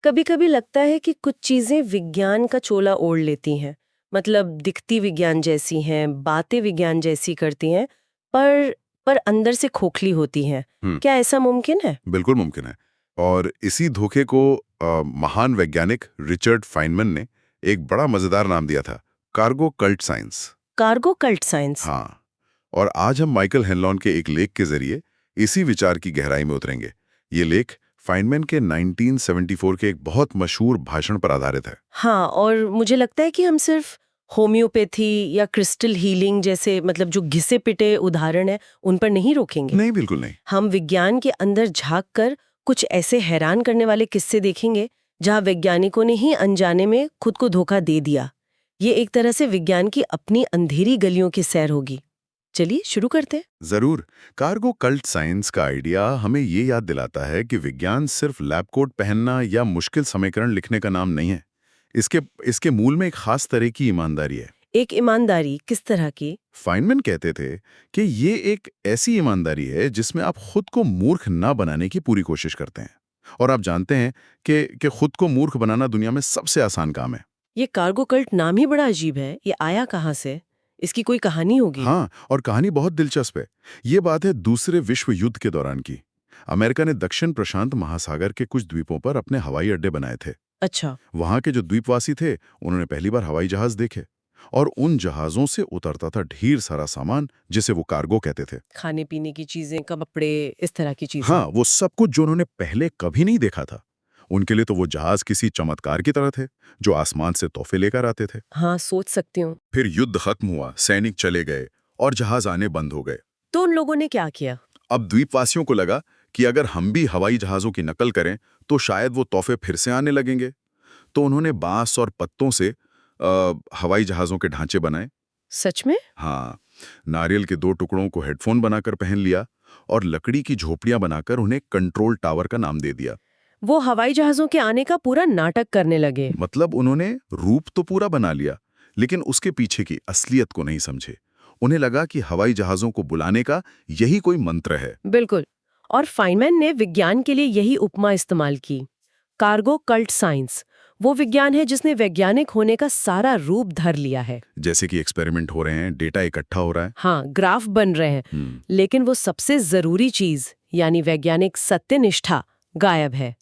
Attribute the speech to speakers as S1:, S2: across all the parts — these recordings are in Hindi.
S1: कभी कभी लगता है कि कुछ चीजें विज्ञान का चोला ओढ़ लेती हैं। मतलब दिखती विज्ञान जैसी हैं, बातें विज्ञान जैसी करती हैं, पर अंदर से खोखली होती हैं।
S2: हम्म,
S1: क्या ऐसा मुमकिन है?
S2: बिल्कुल मुमकिन है। और इसी धोखे को महान वैज्ञानिक रिचर्ड फाइनमैन ने एक बड़ा मजेदार नाम दिया था, cargo cult science.
S1: Cargo cult science.
S2: हाँ, और आज हम माइकल हेनलॉन के एक लेख के जरिए इसी विचार की गहराई में उतरेंगे। ये लेख फाइनमैन के 1974 के एक बहुत मशहूर भाषण पर आधारित है।
S1: हाँ, और मुझे लगता है कि हम सिर्फ होम्योपैथी या क्रिस्टल हीलिंग जैसे मतलब जो घिसे पिटे उदाहरण है उन पर नहीं रोकेंगे।
S2: नहीं, बिल्कुल नहीं।
S1: हम विज्ञान के अंदर झांक कर कुछ ऐसे हैरान करने वाले किस्से देखेंगे जहां वैज्ञानिकों ने ही अनजाने में खुद को धोखा दे दिया। ये एक तरह से विज्ञान की अपनी अंधेरी गलियों की सैर होगी। चलिए शुरू करते हैं।
S2: जरूर। कार्गो कल्ट साइंस का आइडिया हमें ये याद दिलाता है कि विज्ञान सिर्फ लैब कोट पहनना या मुश्किल समीकरण लिखने का नाम नहीं है। इसके इसके मूल में एक खास तरह की ईमानदारी है।
S1: एक ईमानदारी किस तरह की?
S2: फाइनमैन कहते थे कि ये एक ऐसी ईमानदारी है जिसमें आप खुद को मूर्ख ना बनाने की पूरी कोशिश करते हैं। और आप जानते हैं कि खुद को मूर्ख बनाना दुनिया में सबसे आसान काम है।
S1: ये कार्गो कल्ट नाम ही बड़ा अजीब है। ये आया कहाँ से? इसकी कोई कहानी होगी?
S2: हाँ, और कहानी बहुत दिलचस्प है। ये बात है दूसरे विश्व युद्ध के दौरान की। अमेरिका ने दक्षिण प्रशांत महासागर के कुछ द्वीपों पर अपने हवाई अड्डे बनाए थे।
S1: अच्छा।
S2: वहां के जो द्वीपवासी थे, उन्होंने पहली बार हवाई जहाज देखे, और उन जहाजों से उतरता था ढेर सारा सामान जिसे वो कार्गो कहते थे।
S1: खाने पीने की चीजें, कपड़े, इस तरह की चीजें।
S2: हाँ, वो सब कुछ जो उन्होंने पहले कभी नहीं देखा था। उनके लिए तो वो जहाज किसी चमत्कार की तरह थे, जो आसमान से तोहफे लेकर आते थे।
S1: हाँ, सोच सकती हूँ।
S2: फिर युद्ध खत्म हुआ, सैनिक चले गए और जहाज आने बंद हो गए।
S1: तो उन लोगों ने क्या किया?
S2: अब द्वीपवासियों को लगा कि अगर हम भी हवाई जहाजों की नकल करें तो शायद वो तोहफे फिर से आने लगेंगे। तो उन्होंने बांस और पत्तों से हवाई जहाजों के ढांचे बनाए।
S1: सच में?
S2: हाँ, नारियल के 2 टुकड़ों को हेडफोन बनाकर पहन लिया और लकड़ी की झोपड़ियां बनाकर उन्हें कंट्रोल टावर का नाम दे दिया।
S1: वो हवाई जहाजों के आने का पूरा नाटक करने लगे।
S2: मतलब उन्होंने रूप तो पूरा बना लिया, लेकिन उसके पीछे की असलियत को नहीं समझे। उन्हें लगा कि हवाई जहाजों को बुलाने का यही कोई मंत्र है।
S1: बिल्कुल। और फाइनमैन ने विज्ञान के लिए यही उपमा इस्तेमाल की। कार्गो कल्ट साइंस वो विज्ञान है जिसने वैज्ञानिक होने का सारा रूप धर लिया है।
S2: जैसे कि एक्सपेरिमेंट हो रहे हैं, डेटा इकट्ठा हो रहा है।
S1: हाँ, ग्राफ बन रहे हैं। लेकिन वो सबसे जरूरी चीज यानी वैज्ञानिक सत्यनिष्ठा गायब है।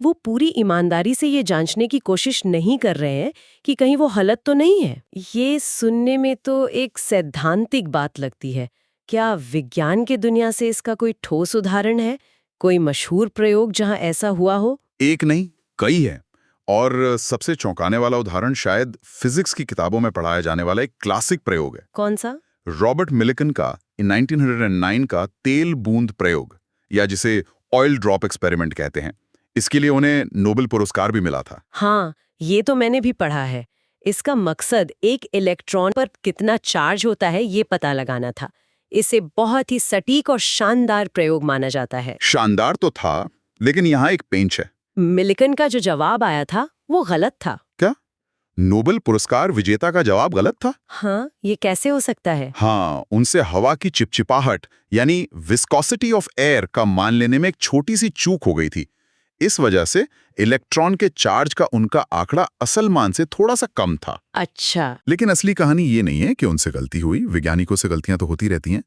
S1: वो पूरी ईमानदारी से ये जांचने की कोशिश नहीं कर रहे हैं कि कहीं वो गलत तो नहीं है। ये सुनने में तो एक सैद्धांतिक बात लगती है। क्या विज्ञान की दुनिया से इसका कोई ठोस उदाहरण है? कोई मशहूर प्रयोग जहां ऐसा हुआ हो?
S2: एक नहीं, कई है। और सबसे चौंकाने वाला उदाहरण शायद फिजिक्स की किताबों में पढ़ाया जाने वाला एक क्लासिक प्रयोग है।
S1: कौन सा?
S2: रॉबर्ट मिलिकन का 1909 का तेल बूंद प्रयोग, या जिसे ऑयल ड्रॉप एक्सपेरिमेंट कहते हैं। इसके लिए उन्हें नोबेल पुरस्कार भी मिला था।
S1: हाँ, ये तो मैंने भी पढ़ा है। इसका मकसद एक इलेक्ट्रॉन पर कितना चार्ज होता है ये पता लगाना था। इसे बहुत ही सटीक और शानदार प्रयोग माना जाता है।
S2: शानदार तो था, लेकिन यहाँ एक पेंच है।
S1: मिलिकन का जो जवाब आया था वो गलत था।
S2: क्या? नोबेल पुरस्कार विजेता का जवाब गलत था?
S1: हाँ, ये कैसे हो सकता है?
S2: हाँ, उनसे हवा की चिपचिपाहट यानी विस्कोसिटी ऑफ एयर का मान लेने में एक छोटी सी चूक हो गई थी। इस वजह से इलेक्ट्रॉन के चार्ज का उनका आंकड़ा असल मान से थोड़ा सा कम था।
S1: अच्छा।
S2: लेकिन असली कहानी ये नहीं है कि उनसे गलती हुई। वैज्ञानिकों से गलतियां तो होती रहती हैं।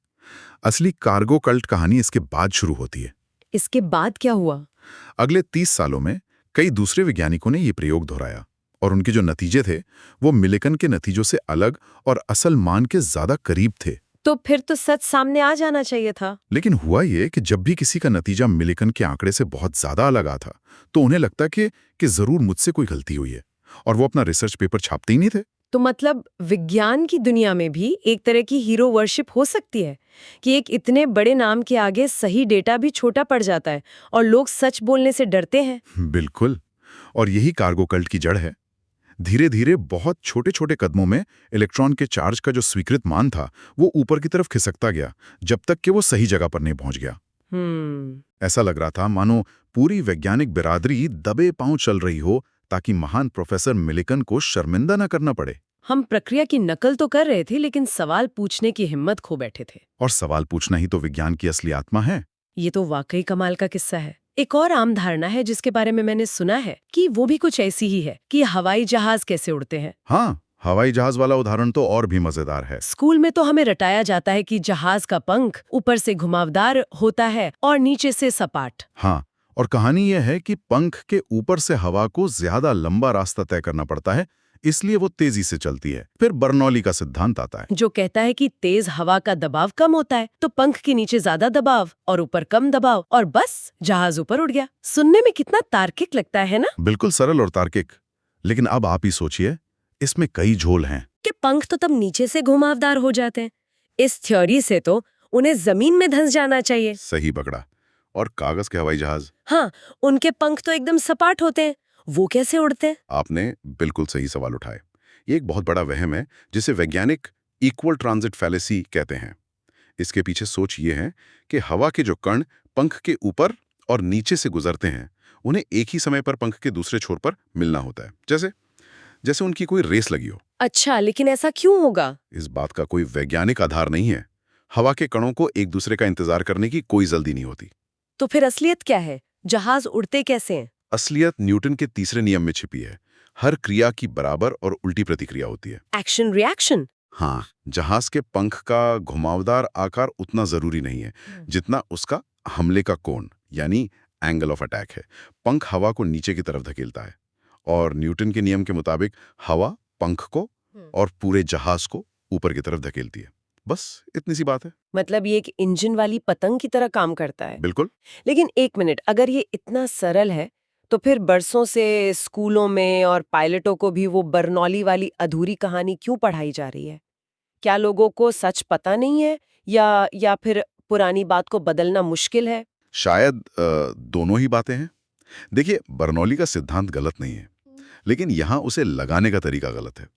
S2: असली कार्गो कल्ट कहानी इसके बाद शुरू होती है।
S1: इसके बाद क्या हुआ?
S2: अगले 30 सालों में कई दूसरे वैज्ञानिकों ने ये प्रयोग दोहराया, और उनके जो नतीजे थे वो मिलिकन के नतीजों से अलग और असल मान के ज्यादा करीब थे।
S1: तो फिर तो सच सामने आ जाना चाहिए था।
S2: लेकिन हुआ ये कि जब भी किसी का नतीजा मिलिकन के आंकड़े से बहुत ज्यादा अलग आता तो उन्हें लगता कि जरूर मुझसे कोई गलती हुई है, और वो अपना रिसर्च पेपर छापते ही नहीं थे।
S1: तो मतलब विज्ञान की दुनिया में भी एक तरह की हीरो वर्शिप हो सकती है कि एक इतने बड़े नाम के आगे सही डेटा भी छोटा पड़ जाता है और लोग सच बोलने से डरते हैं।
S2: बिल्कुल। और यही कार्गो कल्ट की जड़ है। धीरे धीरे बहुत छोटे छोटे कदमों में इलेक्ट्रॉन के चार्ज का जो स्वीकृत मान था वो ऊपर की तरफ खिसकता गया, जब तक कि वो सही जगह पर नहीं पहुंच गया। ऐसा लग रहा था मानो पूरी वैज्ञानिक बिरादरी दबे पांव चल रही हो, ताकि महान प्रोफेसर मिलिकन को शर्मिंदा न करना पड़े।
S1: हम प्रक्रिया की नकल तो कर रहे थे, लेकिन सवाल पूछने की हिम्मत खो बैठे थे।
S2: और सवाल पूछना ही तो विज्ञान की असली आत्मा है।
S1: ये तो वाकई कमाल का किस्सा है। एक और आम धारणा है जिसके बारे में मैंने सुना है कि वो भी कुछ ऐसी ही है कि हवाई जहाज कैसे उड़ते हैं।
S2: हाँ, हवाई जहाज वाला उदाहरण तो और भी मजेदार है।
S1: स्कूल में तो हमें रटाया जाता है कि जहाज का पंख ऊपर से घुमावदार होता है और नीचे से सपाट।
S2: हाँ, और कहानी यह है कि पंख के ऊपर से हवा को ज्यादा लंबा रास्ता तय करना पड़ता है, इसलिए वो तेजी से चलती है। फिर बर्नौली का सिद्धांत आता है,
S1: जो कहता है कि तेज हवा का दबाव कम होता है तो पंख के नीचे ज्यादा दबाव और ऊपर कम दबाव और बस जहाज ऊपर उड़ गया। सुनने में कितना तार्किक लगता है ना?
S2: बिल्कुल सरल और तार्किक। लेकिन अब आप ही सोचिए, इसमें कई झोल हैं।
S1: कि पंख तो तब नीचे से घुमावदार हो जाते हैं। इस थ्योरी से तो उन्हें जमीन में धंस जाना चाहिए।
S2: सही पकड़ा। और कागज के हवाई जहाज?
S1: हाँ, उनके पंख तो एकदम सपाट होते हैं, वो कैसे उड़ते हैं?
S2: आपने बिल्कुल सही सवाल उठाए। ये एक बहुत बड़ा वहम है जिसे वैज्ञानिक इक्वल ट्रांजिट फैलेसी कहते हैं। इसके पीछे सोच ये है कि हवा के जो कण पंख के ऊपर और नीचे से गुजरते हैं, उन्हें एक ही समय पर पंख के दूसरे छोर पर मिलना होता है, जैसे जैसे उनकी कोई रेस लगी हो।
S1: अच्छा, लेकिन ऐसा क्यों होगा?
S2: इस बात का कोई वैज्ञानिक आधार नहीं है। हवा के कणों को एक दूसरे का इंतजार करने की कोई जल्दी नहीं होती।
S1: तो फिर असलियत क्या है? जहाज उड़ते कैसे हैं?
S2: असलियत न्यूटन के तीसरे नियम में छिपी है। हर क्रिया की बराबर और उल्टी प्रतिक्रिया होती है।
S1: Action reaction.
S2: हाँ, जहाज के पंख का घुमावदार आकार उतना जरूरी नहीं है जितना उसका हमले का कोण यानी एंगल ऑफ अटैक है। पंख हवा को नीचे की तरफ धकेलता है और न्यूटन के नियम के मुताबिक हवा पंख को और पूरे जहाज को ऊपर की तरफ धकेलती है। बस इतनी सी बात है।
S1: मतलब ये एक इंजन वाली पतंग की तरह काम करता है।
S2: बिल्कुल।
S1: लेकिन एक मिनट, अगर ये इतना सरल है तो फिर बरसों से स्कूलों में और पायलटों को भी वो बर्नौली वाली अधूरी कहानी क्यों पढ़ाई जा रही है? क्या लोगों को सच पता नहीं है या फिर पुरानी बात को बदलना मुश्किल है?
S2: शायद दोनों ही बातें हैं। देखिए, बर्नौली का सिद्धांत गलत नहीं है, लेकिन यहाँ उसे लगाने का तरीका गलत है।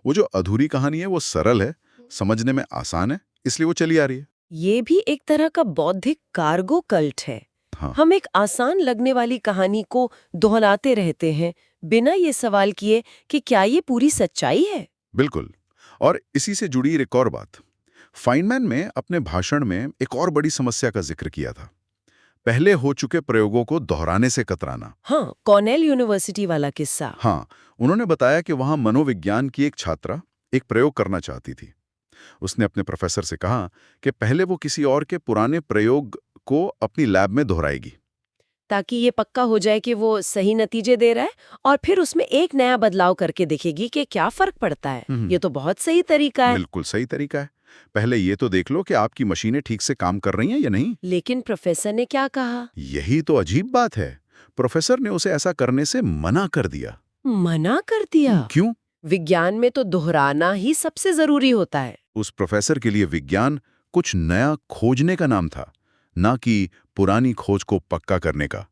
S2: वो जो अधूरी कहानी है वो सरल है, समझने में आसान है, इसलिए वो चली आ रही है।
S1: ये भी एक तरह का बौद्धिक कार्गो कल्ट है।
S2: हाँ।
S1: हम एक आसान लगने वाली कहानी को दोहराते रहते हैं बिना ये सवाल किए कि क्या ये पूरी सच्चाई है।
S2: बिल्कुल। और इसी से जुड़ी एक और बात, फाइनमैन में अपने भाषण में एक और बड़ी समस्या का जिक्र किया था, पहले हो चुके प्रयोगों को दोहराने से कतराना।
S1: हाँ, कॉर्नेल यूनिवर्सिटी वाला किस्सा।
S2: हाँ, उन्होंने बताया कि वहां मनोविज्ञान की एक छात्रा एक प्रयोग करना चाहती थी। उसने अपने प्रोफेसर से कहा कि पहले वो किसी और के पुराने प्रयोग को अपनी लैब में दोहराएगी,
S1: ताकि ये पक्का हो जाए कि वो सही नतीजे दे रहा है, और फिर उसमें एक नया बदलाव करके देखेगी कि क्या फर्क पड़ता है। ये तो बहुत सही तरीका है।
S2: बिल्कुल सही तरीका है। पहले ये तो देख लो कि आपकी मशीनें ठीक से काम कर रही हैं या नहीं।
S1: लेकिन प्रोफेसर ने क्या कहा?
S2: यही तो अजीब बात है। प्रोफेसर ने उसे ऐसा करने से मना कर दिया।
S1: मना कर दिया?
S2: क्यों?
S1: विज्ञान में तो दोहराना ही सबसे जरूरी होता है।
S2: उस प्रोफेसर के लिए विज्ञान कुछ नया खोजने का नाम था, ना कि पुरानी खोज को पक्का करने का।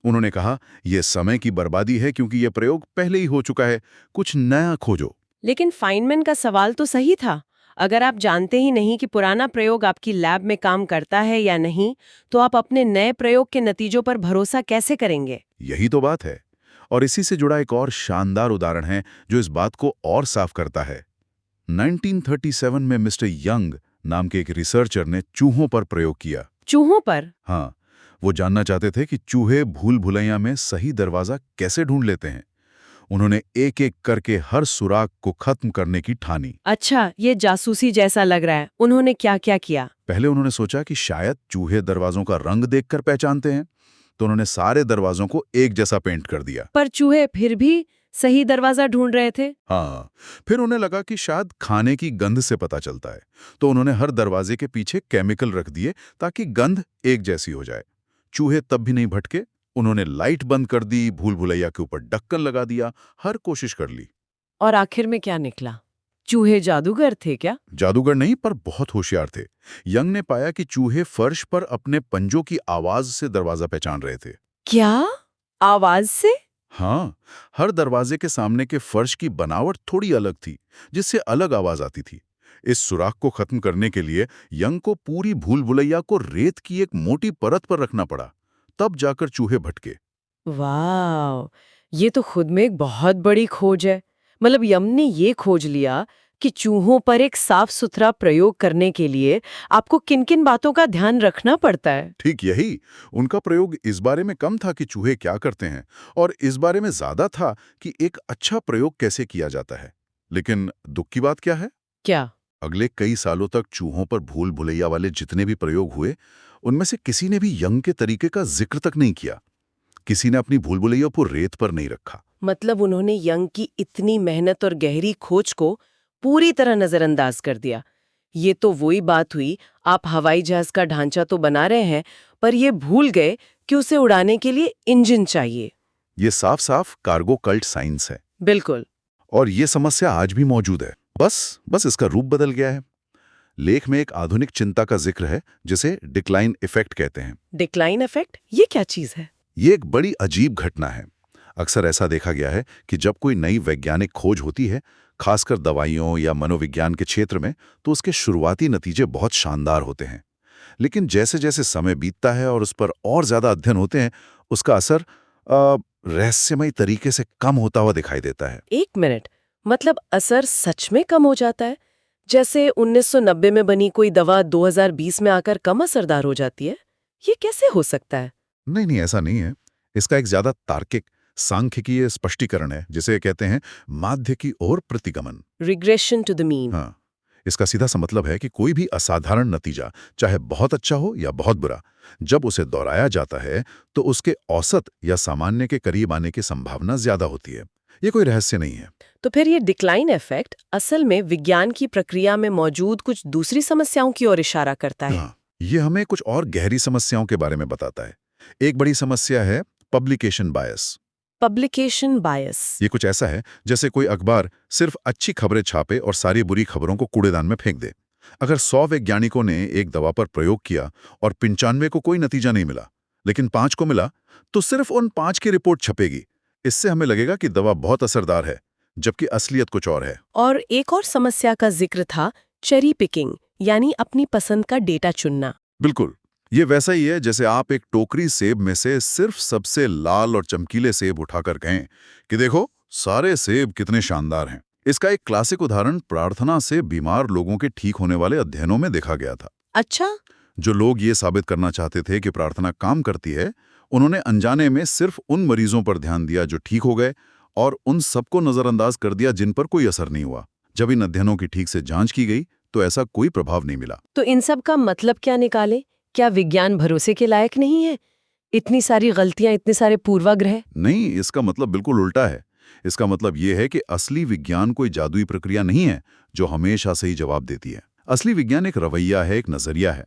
S2: उन्होंने कहा, यह समय की बर्बादी है क्योंकि यह प्रयोग पहले ही हो चुका है, कुछ नया खोजो।
S1: लेकिन फाइनमैन का सवाल तो सही था। अगर आप जानते ही नहीं कि पुराना प्रयोग आपकी लैब में काम करता है या नहीं, तो आप अपने नए प्रयोग के नतीजों पर भरोसा कैसे करेंगे?
S2: यही तो बात है। और इसी से जुड़ा एक और शानदार उदाहरण है जो इस बात को और साफ करता है। 1937 में मिस्टर यंग नाम के एक रिसर्चर ने चूहों पर प्रयोग किया।
S1: चूहों पर?
S2: हाँ, वो जानना चाहते थे कि चूहे भूल-भुलैया में सही दरवाजा कैसे ढूंढ लेते हैं। उन्होंने एक-एक करके हर सुराग को खत्म करने की ठानी।
S1: अच्छा, ये जासूसी जैसा लग रहा है। उन्होंने क्या-क्या किया?
S2: पहले उन्होंने सोचा कि शायद चूहे दरवाजों का रंग देखकर पहचानते हैं, तो उन्होंने सारे दरवाजों को एक जैसा पेंट कर दिया।
S1: पर चूहे फिर भी सही दरवाजा ढूंढ रहे थे।
S2: हाँ, फिर उन्हें लगा कि शायद खाने की गंध से पता चलता है, तो उन्होंने हर दरवाजे के पीछे केमिकल रख दिए ताकि गंध एक जैसी हो जाए। चूहे तब भी नहीं भटके। उन्होंने लाइट बंद कर दी, भूल-भुलैया के ऊपर ढक्कन लगा दिया, हर कोशिश कर ली।
S1: और आखिर में क्या निकला? चूहे जादूगर थे क्या?
S2: जादूगर नहीं, पर बहुत होशियार थे। यंग ने पाया कि चूहे फर्श पर अपने पंजों की आवाज से दरवाजा पहचान रहे थे।
S1: क्या? आवाज से?
S2: हाँ, हर दरवाजे के सामने के फर्श की बनावट थोड़ी अलग थी, जिससे अलग आवाज आती थी। इस सुराख को खत्म करने के लिए यंग को पूरी भूल-भुलैया को रेत की एक मोटी परत पर रखना पड़ा, तब जाकर चूहे भटके।
S1: वाह, ये तो खुद में एक बहुत बड़ी खोज है। मतलब यम ने ये खोज लिया कि चूहों पर एक साफ सुथरा प्रयोग करने के लिए आपको किन-किन बातों का ध्यान रखना पड़ता है?
S2: ठीक यही। उनका प्रयोग इस बारे में कम था कि चूहे क्या करते हैं, और इस बारे में ज्यादा था कि एक अच्छा प्रयोग कैसे किया जाता है। लेकिन दुख की बात क्या है?
S1: क्या?
S2: अगले कई सालों तक चूहों पर भूल भुलैया वाले जितने भी प्रयोग हुए, उनमें से किसी ने भी यंग के तरीके का जिक्र तक नहीं किया। किसी ने अपनी भूल भुलैया को रेत पर नहीं रखा।
S1: मतलब उन्होंने यंग की इतनी मेहनत और गहरी खोज को पूरी तरह नजरअंदाज कर दिया। ये तो वही बात हुई, आप हवाई जहाज का ढांचा तो बना रहे हैं, पर ये भूल गए कि उसे उड़ाने के लिए इंजन चाहिए।
S2: ये साफ साफ कार्गो कल्ट साइंस है।
S1: बिल्कुल।
S2: और ये समस्या आज भी मौजूद है, बस इसका रूप बदल गया है। लेख में एक आधुनिक चिंता का जिक्र है जिसे डिक्लाइन इफेक्ट कहते हैं।
S1: डिक्लाइन इफेक्ट, ये क्या चीज है?
S2: ये एक बड़ी अजीब घटना है। अक्सर ऐसा देखा गया है कि जब कोई नई वैज्ञानिक खोज होती है, खासकर दवाइयों या मनोविज्ञान के क्षेत्र में, तो उसके शुरुआती नतीजे बहुत शानदार होते हैं। लेकिन जैसे जैसे समय बीतता है और उस पर और ज्यादा अध्ययन होते हैं, उसका असर रहस्यमयी तरीके से कम होता हुआ दिखाई देता है।
S1: एक मिनट, मतलब असर सच में कम हो जाता है? जैसे 1990 में बनी कोई दवा 2020 में आकर कम असरदार हो जाती है? ये कैसे हो सकता है?
S2: नहीं, ऐसा नहीं है। इसका एक ज्यादा तार्किक सांख्यिकीय स्पष्टीकरण है, जिसे कहते हैं माध्य की ओर प्रतिगमन।
S1: Regression to the mean.
S2: हाँ, इसका सीधा सा मतलब है कि कोई भी असाधारण नतीजा, चाहे बहुत अच्छा हो या बहुत बुरा, जब उसे दोहराया जाता है तो उसके औसत या सामान्य के करीब आने की संभावना ज्यादा होती है। ये कोई रहस्य नहीं है।
S1: तो फिर ये डिक्लाइन इफेक्ट असल में विज्ञान की प्रक्रिया में मौजूद कुछ दूसरी समस्याओं की ओर इशारा करता है।
S2: हाँ, ये हमें कुछ और गहरी समस्याओं के बारे में बताता है। एक बड़ी समस्या है पब्लिकेशन बायस।
S1: पब्लिकेशन बायस।
S2: ये कुछ ऐसा है जैसे कोई अखबार सिर्फ अच्छी खबरें छापे और सारी बुरी खबरों को कूड़ेदान में फेंक दे। अगर 100 वैज्ञानिकों ने एक दवा पर प्रयोग किया और 95 को कोई नतीजा नहीं मिला, लेकिन 5 को मिला, तो सिर्फ उन 5 की रिपोर्ट छपेगी। इससे हमें लगेगा कि दवा बहुत असरदार है, जबकि असलियत कुछ और है।
S1: और एक और समस्या का जिक्र था चेरी पिकिंग, यानी अपनी पसंद का डेटा चुनना।
S2: बिल्कुल, ये वैसा ही है जैसे आप एक टोकरी सेब में से सिर्फ सबसे लाल और चमकीले सेब उठाकर कहें कि देखो सारे सेब कितने शानदार हैं। इसका एक क्लासिक उदाहरण प्रार्थना से बीमार लोगों के ठीक होने वाले अध्ययनों में देखा गया था।
S1: अच्छा।
S2: जो लोग ये साबित करना चाहते थे कि प्रार्थना काम करती है, उन्होंने अनजाने में सिर्फ उन मरीजों पर ध्यान दिया जो ठीक हो गए और उन सबको नजरअंदाज कर दिया जिन पर कोई असर नहीं हुआ। जब इन अध्ययनों की ठीक से जांच की गई तो ऐसा कोई प्रभाव नहीं मिला।
S1: तो इन सब का मतलब क्या निकाले? क्या विज्ञान भरोसे के लायक नहीं है? इतनी सारी गलतियां, इतने सारे पूर्वाग्रह?
S2: नहीं, इसका मतलब बिल्कुल उल्टा है। इसका मतलब ये है कि असली विज्ञान कोई जादुई प्रक्रिया नहीं है जो हमेशा सही जवाब देती है। असली विज्ञान एक रवैया है, एक नजरिया है।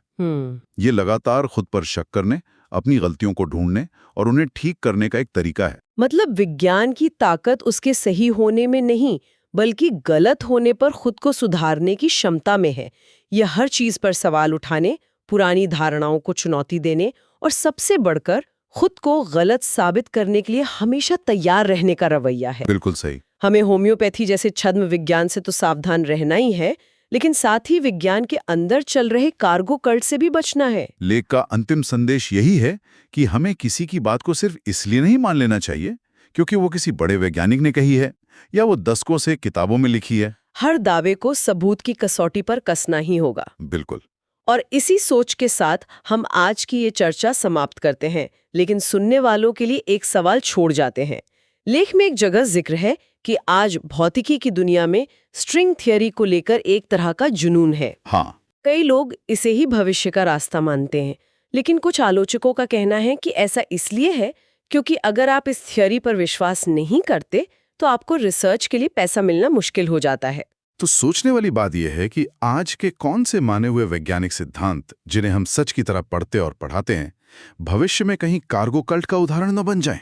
S2: ये लगातार खुद पर शक करने, अपनी गलतियों को ढूंढने और उन्हें ठीक करने का एक तरीका है।
S1: मतलब विज्ञान की ताकत उसके सही होने में नहीं, बल्कि गलत होने पर खुद को सुधारने की क्षमता में है। यह हर चीज पर सवाल उठाने, पुरानी धारणाओं को चुनौती देने और सबसे बढ़कर खुद को गलत साबित करने के लिए हमेशा तैयार रहने का रवैया है।
S2: बिल्कुल सही।
S1: हमें होम्योपैथी जैसे छद्म विज्ञान से तो सावधान रहना ही है, लेकिन साथ ही विज्ञान के अंदर चल रहे कार्गो कल्ट से भी बचना है।
S2: लेख का अंतिम संदेश यही है कि हमें किसी की बात को सिर्फ इसलिए नहीं मान लेना चाहिए क्योंकि वो किसी बड़े वैज्ञानिक ने कही है या वो दशकों से किताबों में लिखी है।
S1: हर दावे को सबूत की कसौटी पर कसना ही होगा।
S2: बिल्कुल।
S1: और इसी सोच के साथ हम आज की ये चर्चा समाप्त करते हैं, लेकिन सुनने वालों के लिए एक सवाल छोड़ जाते हैं। लेख में एक जगह जिक्र है कि आज भौतिकी की दुनिया में स्ट्रिंग थियरी को लेकर एक तरह का जुनून है।
S2: हाँ,
S1: कई लोग इसे ही भविष्य का रास्ता मानते हैं, लेकिन कुछ आलोचकों का कहना है कि ऐसा इसलिए है क्योंकि अगर आप इस थियरी पर विश्वास नहीं करते तो आपको रिसर्च के लिए पैसा मिलना मुश्किल हो जाता है।
S2: तो सोचने वाली बात यह है कि आज के कौन से माने हुए वैज्ञानिक सिद्धांत जिन्हें हम सच की तरह पढ़ते और पढ़ाते हैं, भविष्य में कहीं कार्गो कल्ट का उदाहरण न बन जाएं।